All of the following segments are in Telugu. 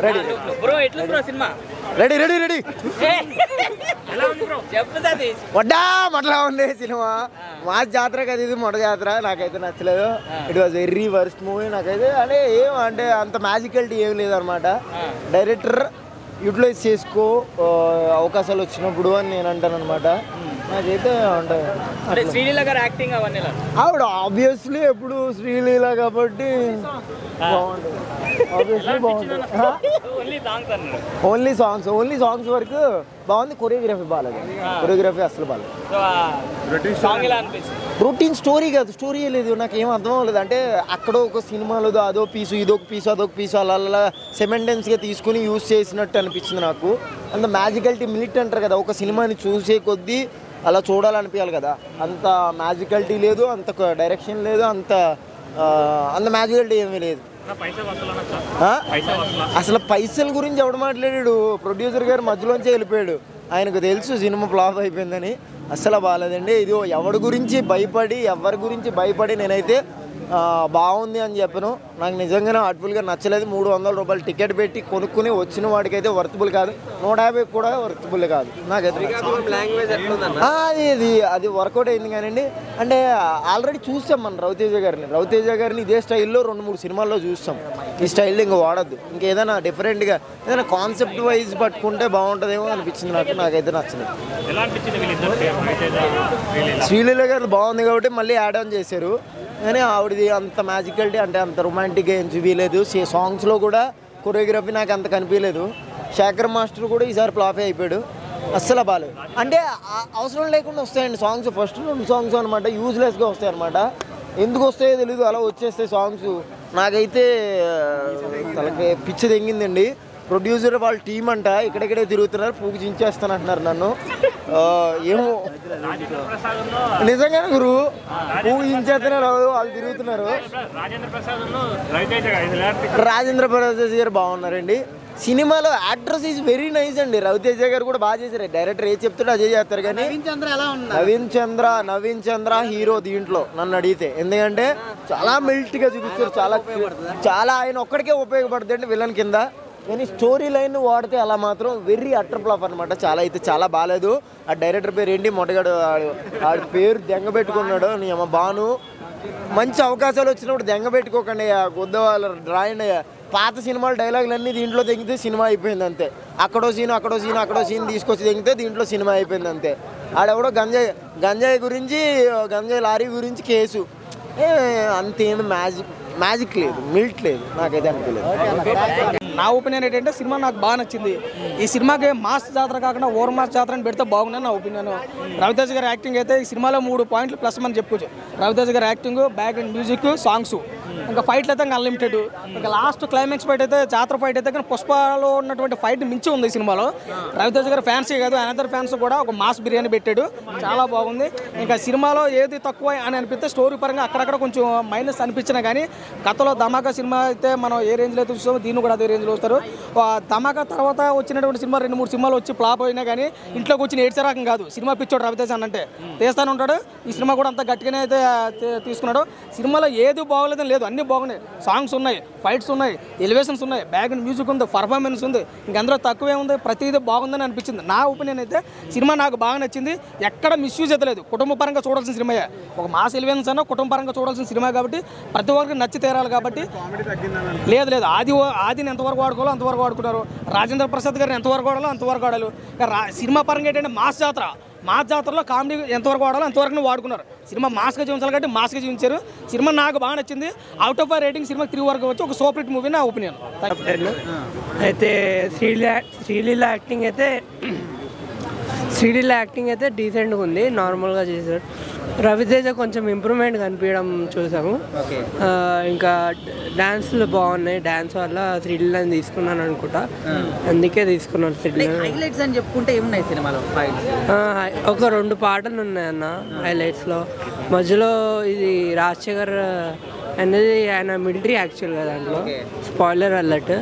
రెడీ బ్రో ఎట్లా bro cinema ready ready ready ఎలా ఉంది బ్రో చెప్తుంది వడ్డా మట్లా ఉంది సినిమా మా జాతర కదా ఇది మొట్ట జాతర నాకైతే నచ్చలేదు it was very worst movie నాకైతే అంటే అంత మ్యాజికల్టీ ఏం లేదనమాట డైరెక్టర్ యూటిలైజ్ చేసుకో అవకాశాలు వచ్చినప్పుడు అని నేను అంటాను అనమాట నాకైతే అంటే శ్రీలీల గారు యాక్టింగ్ అవన్నీ ఆవిడ ఆబ్వియస్లీ ఎప్పుడు శ్రీలీల కాబట్టి బాగుంటుంది ఆబ్వియస్లీ బాగుంటుంది ఓన్లీ సాంగ్స్ వరకు బాగుంది కొరియోగ్రఫీ బాగాలేదు కొరియోగ్రఫీ అసలు బాగాలేదు రొటీన్ స్టోరీ కాదు స్టోరీ లేదు నాకు ఏం అర్థం అవ్వలేదు అంటే అక్కడ ఒక సినిమాలో అదో పీసు ఇదొక పీసు అదొక పీసు అలా సెమెంటెన్స్గా తీసుకుని యూజ్ చేసినట్టు అనిపించింది నాకు అంత మ్యాజికల్టీ మిలిట్ అంటారు కదా ఒక సినిమాని చూసే కొద్దీ అలా చూడాలనిపించాలి కదా అంత మ్యాజికల్టీ లేదు అంత డైరెక్షన్ లేదు అంత మ్యాజికల్టీ ఏమీ లేదు అసలు పైసల గురించి ఎవడు మాట్లాడాడు ప్రొడ్యూసర్ గారు మధ్యలోంచే వెళ్ళిపోయాడు ఆయనకు తెలుసు సినిమా ఫ్లాప్ అయిపోయిందని అస్సలు బాగాలేదండి ఇది ఎవరి గురించి భయపడి నేనైతే బాగుంది అని చెప్పను నాకు నిజంగానే హార్ట్ఫుల్గా నచ్చలేదు 300 రూపాయలు టికెట్ పెట్టి కొనుక్కుని వచ్చిన వాడికైతే వర్తబుల్ కాదు 150 కూడా వర్తబుల్ కాదు నాకైతే అది వర్కౌట్ అయింది కానివ్వండి అంటే ఆల్రెడీ చూస్తాం మనం రవితేజ గారిని ఇదే స్టైల్లో 2-3 సినిమాల్లో చూస్తాం ఈ స్టైల్లో ఇంకా వాడద్దు ఇంకేదైనా డిఫరెంట్గా ఏదైనా కాన్సెప్ట్ వైజ్ పట్టుకుంటే బాగుంటుందేమో అనిపించింది నాకైతే నచ్చలేదు శ్రీలీల గారు బాగుంది కాబట్టి మళ్ళీ యాడ్ ఆన్ చేశారు కానీ ఆవిడది అంత మ్యాజికల్టీ అంటే అంత రొమాంటిక్గా ఏం చూపించలేదు సాంగ్స్లో కూడా కొరియోగ్రఫీ నాకు అంత కనిపించలేదు శేఖర్ మాస్టర్ కూడా ఈసారి ఫ్లాప్ అయిపోయాడు అస్సలు బాగాలేదు అంటే అవసరం లేకుండా వస్తాయండి సాంగ్స్ ఫస్ట్ 2 సాంగ్స్ అనమాట యూజ్లెస్గా వస్తాయి అనమాట ఎందుకు వస్తాయో తెలీదు అలా వచ్చేస్తాయి సాంగ్స్ నాకైతే తలకి పిచ్చి తెంగిందండి ప్రొడ్యూసర్ వాళ్ళ టీం అంట ఇక్కడెక్కడే తిరుగుతున్నారు పూకి చించేస్తానంటున్నారు నన్ను ఏమో నిజంగానే గురు పూకి చించేస్తున్నారు వాళ్ళు తిరుగుతున్నారు రాజేంద్ర ప్రసాద్ గారు బాగున్నారండి సినిమాలో యాక్ట్రెస్ ఈజ్ వెరీ నైస్ అండి రవితేజ గారు కూడా బాగా చేశారు డైరెక్టర్ ఏ చెప్తాడో అదే చేస్తారు కానీ నవీన్ చంద్ర హీరో దీంట్లో నన్ను అడిగితే ఎందుకంటే చాలా మిల్ట్గా చూపిస్తారు చాలా ఆయన ఒక్కడికే ఉపయోగపడుతుంది విలన్ కింద కానీ స్టోరీ లైన్ వాడితే అలా మాత్రం వెరీ అట్టర్ ఫ్లాప్ అనమాట చాలా బాగాలేదు ఆ డైరెక్టర్ పేరు ఏంటి మొట్టగాడు ఆడి పేరు దెంగ పెట్టుకున్నాడు నీ అమ్మ బాను మంచి అవకాశాలు వచ్చినప్పుడు దెంగ పెట్టుకోకండి కొద్ద వాళ్ళ డ్రాయింగ్ పాత సినిమాల డైలాగులన్నీ దీంట్లో తెగితే సినిమా అయిపోయింది అంతే అక్కడో సీన్ తీసుకొచ్చి తెగితే దీంట్లో సినిమా అయిపోయింది అంతే ఆడెవడో గంజాయి లారీ గురించి కేసు అంతేం మ్యాజిక్ లేదు మిల్ట్ లేదు నాకైతే అనిపించలేదు నా ఒపీనియన్ ఏంటంటే సినిమా నాకు బాగా నచ్చింది ఈ సినిమాకి మాస్ జాతర కాకుండా ఓవర్ మాస్ జాతర అని పెడితే బాగుందని నా ఒపీనియన్ రవితేజ గారి యాక్టింగ్ అయితే ఈ సినిమాలో 3 పాయింట్లు ప్లస్ అని చెప్పుకోవచ్చు రవితేజ గారి యాక్టింగ్ బ్యాక్గ్రౌండ్ మ్యూజిక్ సాంగ్స్ ఇంకా ఫైట్లు అయితే ఇంకా అన్లిమిటెడ్ ఇంకా లాస్ట్ క్లైమాక్స్ ఫైట్ అయితే జాతర ఫైట్ అయితే కానీ పుష్పలో ఉన్నటువంటి ఫైట్ మించి ఉంది ఈ సినిమాలో రవితేజ గారి ఫ్యాన్సే కాదు అనదర్ ఫ్యాన్స్ కూడా ఒక మాస్ బిర్యానీ పెట్టాడు చాలా బాగుంది ఇంకా సినిమాలో ఏది తక్కువ అని అనిపిస్తే స్టోరీ పరంగా అక్కడక్కడ కొంచెం మైనస్ అనిపించినా కానీ గతంలో ధమాకా సినిమా అయితే మనం ఏ రేంజ్లో అయితే చూస్తామో దీన్ని కూడా అదే రేంజ్లో వస్తారు ధమాకా తర్వాత వచ్చినటువంటి సినిమా 2-3 సినిమాలు వచ్చి ఫ్లాప్ అయినా కానీ ఇంట్లోకి వచ్చిన ఏడ్చే రకం కాదు సినిమా పిచ్చోడు రవితేజ అంటే తీస్తానే ఉంటాడు ఈ సినిమా కూడా అంత గట్టిగానే అయితే తీసుకున్నాడు సినిమాలో ఏది బాగోలేదని లేదు అన్నీ బాగున్నాయి సాంగ్స్ ఉన్నాయి ఫైట్స్ ఉన్నాయి ఎలివేషన్స్ ఉన్నాయి బ్యాక్గ్రౌండ్ మ్యూజిక్ ఉంది పర్ఫార్మెన్స్ ఉంది ఇంకందులో తక్కువే ఉంది ప్రతిదీ బాగుందని అనిపించింది నా ఒపీనియన్ అయితే సినిమా నాకు బాగా నచ్చింది ఎక్కడ మిస్యూజ్ అయితే లేదు కుటుంబ పరంగా చూడాల్సిన సినిమాయే ఒక మాస్ ఎలివేషన్స్ అన్న కుటుంబ పరంగా చూడాల్సిన సినిమా కాబట్టి ప్రతి ఒక్కరికి నచ్చి తీరాలి కాబట్టి లేదు ఆదిని ఎంతవరకు వాడుకోవాలో అంతవరకు వాడుకున్నారు రాజేంద్ర ప్రసాద్ గారిని ఎంతవరకు వాడాలో అంతవరకు వాడాలి సినిమా పరంగా ఏంటంటే మాస్ జాతరలో కామెడీ ఎంతవరకు వాడాలో అంతవరకు వాడుకున్నారు సినిమా మాస్గా చూపించాలి కాబట్టి మాస్గా చూపించారు సినిమా నాకు బాగా నచ్చింది అవుట్ ఆఫ్ రేటింగ్ సినిమా 3 వరకు వచ్చి ఒక సూపర్ హిట్ మూవీ నా ఒపీనియన్ అయితే శ్రీలీల యాక్టింగ్ అయితే డీసెంట్గా ఉంది నార్మల్గా చేశారు రవితేజ కొంచెం ఇంప్రూవ్మెంట్ కనిపించడం చూసాము ఇంకా డాన్స్లు బాగున్నాయి డాన్స్ వల్ల శ్రీలీలని తీసుకున్నాను అనుకుంటా అందుకే తీసుకున్నాను హైలైట్స్ అని చెప్పుకుంటే ఏమున్నాయి సినిమాలో ఒక 2 పాటలు ఉన్నాయన్న హైలైట్స్లో మధ్యలో ఇది రాజశేఖర్ అనేది ఆయన మిలిటరీ యాక్చువల్గా దాంట్లో స్పాయిలర్ అలర్ట్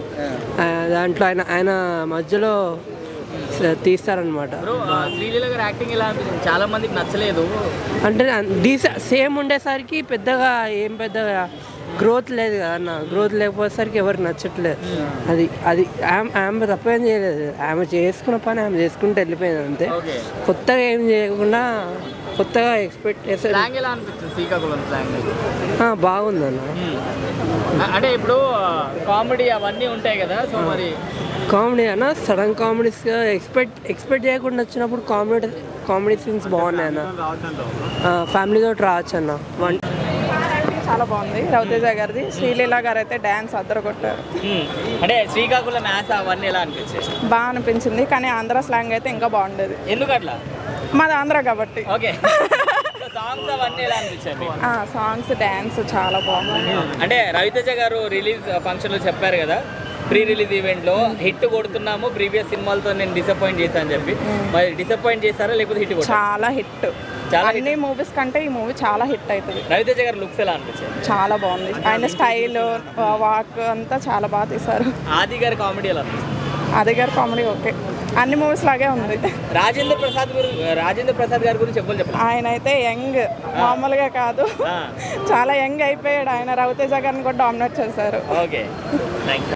దాంట్లో ఆయన మధ్యలో తీస్తారనమాట చాలా మందికి నచ్చలేదు అంటే సేమ్ ఉండేసరికి పెద్దగా గ్రోత్ లేదు కదా అన్న, గ్రోత్ లేకపోయేసరికి ఎవరికి నచ్చట్లేదు. అది అది ఆమె తప్పేం చేయలేదు, ఆమె చేసుకున్న పని ఆమె చేసుకుంటూ వెళ్ళిపోయింది అంతే. కొత్తగా ఏం చేయకుండా కొత్తగా ఎక్స్పెక్ట్ చేస్తే ఎలా అనిపిస్తుంది శ్రీకాకుళం స్లాంగ్? బాగుందన్న. అంటే ఇప్పుడు కామెడీ అవన్నీ ఉంటాయి కదా, సో మరి కామెడీ అన్న, సడన్ కామెడీస్ ఎక్స్పెక్ట్ చేయకుండా వచ్చినప్పుడు కామెడీ సీన్స్ బాగున్నాయి అన్న. ఫ్యామిలీతో రావచ్చు అన్న. చాలా బాగుంది రవితేజ గారిది. శ్రీలీల గారు అయితే డ్యాన్స్ అద్దరు కొట్టారు. అంటే శ్రీకాకుళం మ్యాథ్స్ అవన్నీ ఎలా అనిపించాయి? బాగా అనిపించింది, కానీ ఆంధ్ర స్లాంగ్ అయితే ఇంకా బాగుండేది. ఎందుకు అట్లా? మాది ఆంధ్ర కాబట్టి. ఓకే. సాంగ్స్ అవన్నీ ఎలా అనిపించండి? సాంగ్స్ డ్యాన్స్ చాలా బాగుంది. అంటే రవితేజ గారు రిలీజ్ ఫంక్షన్లో చెప్పారు కదా, ప్రీ రిలీజ్ ఈవెంట్లో హిట్ కొడుతున్నాము, ప్రీవియస్ సినిమాలతో నేను డిసప్పాయింట్ చేశాను అని చెప్పి. మరి డిసప్పాయింట్ చేశారా లేకపోతే హిట్ కొట్టారా? చాలా హిట్. అన్ని మూవీస్ కంటే ఈ మూవీ చాలా హిట్ అవుతుంది. రవితేజ గారు లుక్స్ ఎలా అనిపించాయి? చాలా బాగుంది, ఆయన స్టైల్ వాక్ అంతా చాలా బాగా తీశారు. ఆది గారి కామెడీ ఎలా అనిపిస్తుంది? ఆది గారి కామెడీ ఓకే, అన్ని మూవీస్ లాగే ఉంది. రాజేంద్ర ప్రసాద్ గారి గురించి చెప్పాలి. ఆయన అయితే యంగ్, మామూలుగా కాదు, చాలా యంగ్ అయిపోయాడు ఆయన. రవితేజ గారిని కూడా డామినేట్ చేశారు. Okay, thank you.